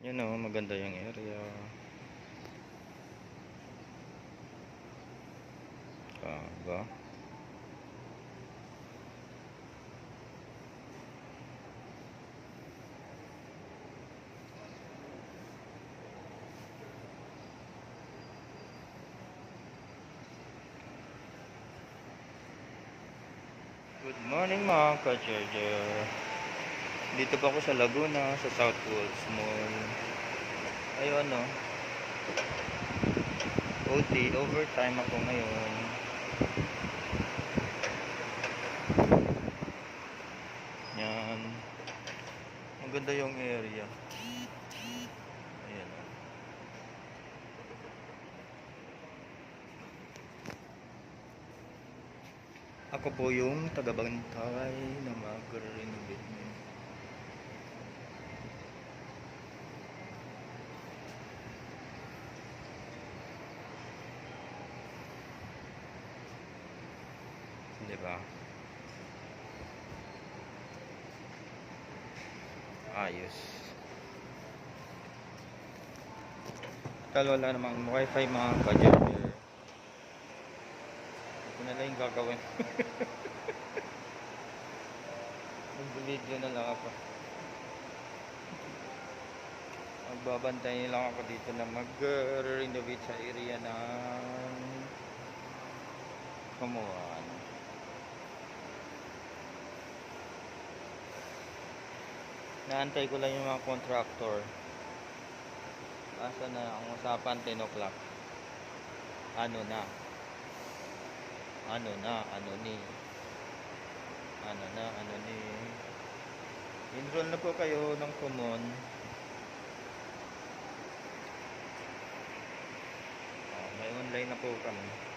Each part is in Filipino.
Yun o, maganda yung area. Kaga. Good morning mga ka-charger. Dito pa ako sa Laguna, sa Southwoods Mall. Ayun o. OT, overtime ako ngayon. Yan. Maganda yung area. Ayan o. Ako po yung tagabantay na mag-renovate. Diba? Ayos. Tal wala namang wifi mga ka-charger. Ito na lang yung gagawin. Mag-video na lang ako. Magbabantay lang ako dito na mag-renovate sa area ng Kamuan. Naantay ko lang yung mga contractor. Asa na ang usapan 10 o'clock. Ano ni enroll na po kayo ng common. May online na po kami.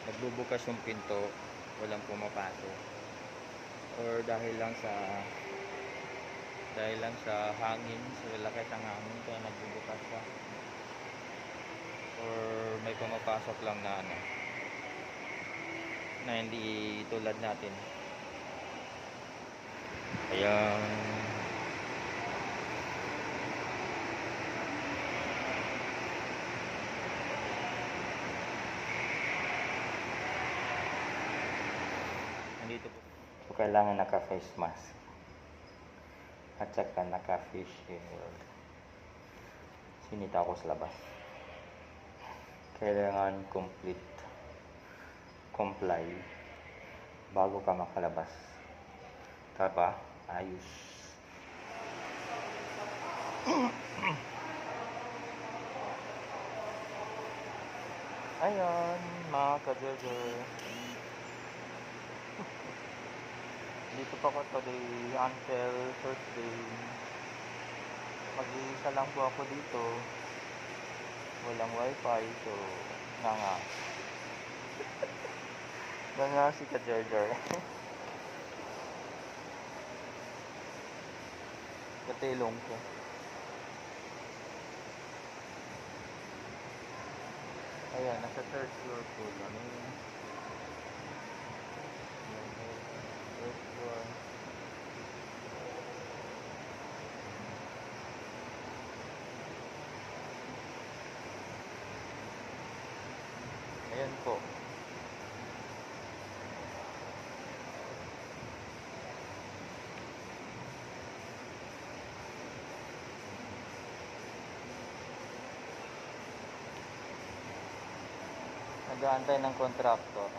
Nagbubukas yung pinto, walang pumapasok. Or dahil lang sa hangin, sa lakas ng hangin kaya nagbubukas siya. Or may pumapasok lang na na hindi tulad natin. Kaya nandito po. So, kailangan naka-face mask. At saka naka-face shield. Sinita ako sa labas. Kailangan comply bago ka makalabas. Tama? Ayos. Ayan, mga ka-jojo. Dito pa ko today until Thursday. Mag-iisa lang po ako dito. Walang wifi, so nga si ka-jojo. Katilong ko. Ayan, nasa third floor po kami. Third floor. Ayan po. Nag-aantay ng contractor.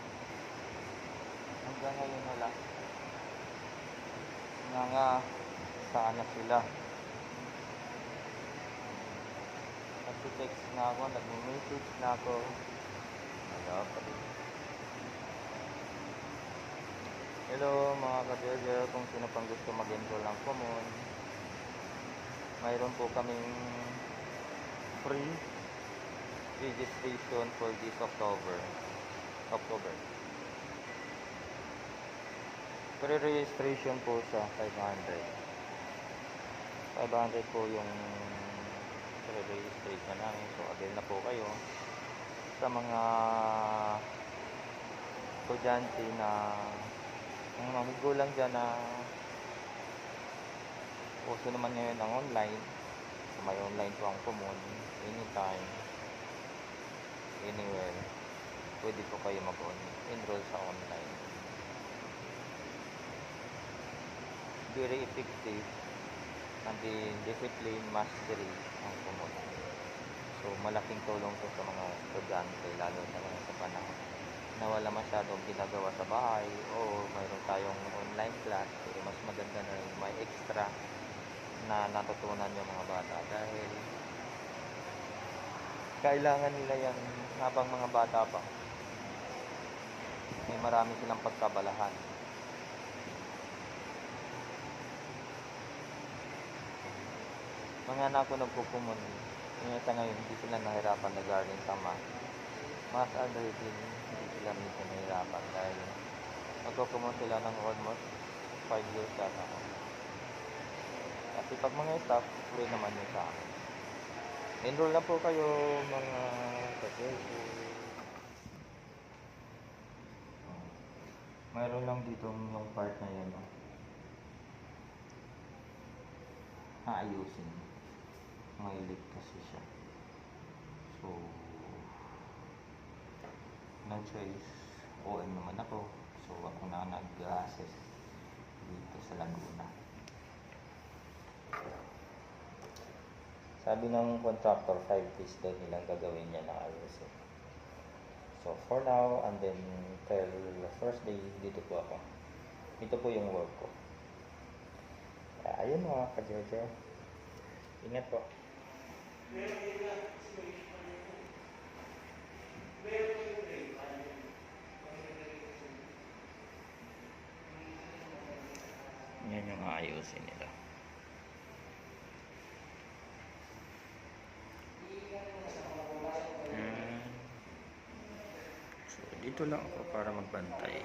Hanggang ngayon wala. Saan na sila? Nag-text na ako, nag-message na ako. Wala pa rin. Hello mga ka-jojo, kung sino pang gusto mag-enroll ng common, mayroon po kaming free registration for this October. Pre-registration po sa 500 po yung pre-registration namin. So avail na po kayo sa mga estudyante na ang mga magulang dyan na uso naman ngayon ang online. So may online po ang Kumon anytime, anywhere. Pwede po kayo mag-enroll sa online. Very effective and the discipline mastery ang Kumon. So malaking tulong to sa mga estudyante, lalo na ngayon sa panahon na wala masyadong ginagawa sa bahay o mayroon tayong online class. Pero mas maganda na rin may extra na natutunan yung mga bata dahil kailangan nila yan habang mga bata pa. May marami silang pagkabalahan. Mga anak ko nagkukumon, sa ngayon hindi sila nahirapan nag-learning sa math and reading. Hindi sila minsan nahirapan dahil nagkukumon sila ng almost 5 years yata. Kasi pag mga staff, free naman yun sa akin. Enroll na po kayo mga kasesi. Mayroon lang dito yung part na yun. Aayusin. Mahilig kasi siya. So, no choice. OM naman ako. So, ako na nag-assess dito sa Laguna. Sabi ng contractor, 5 days daw nilang gagawin niya na ayusin. So, for now, and then, till first day, dito po ako. Ito po yung work ko. Ayun mga ka-Jojo. Ingat po. Yan yung ayusin nila. So, dito lang ako para magbantay.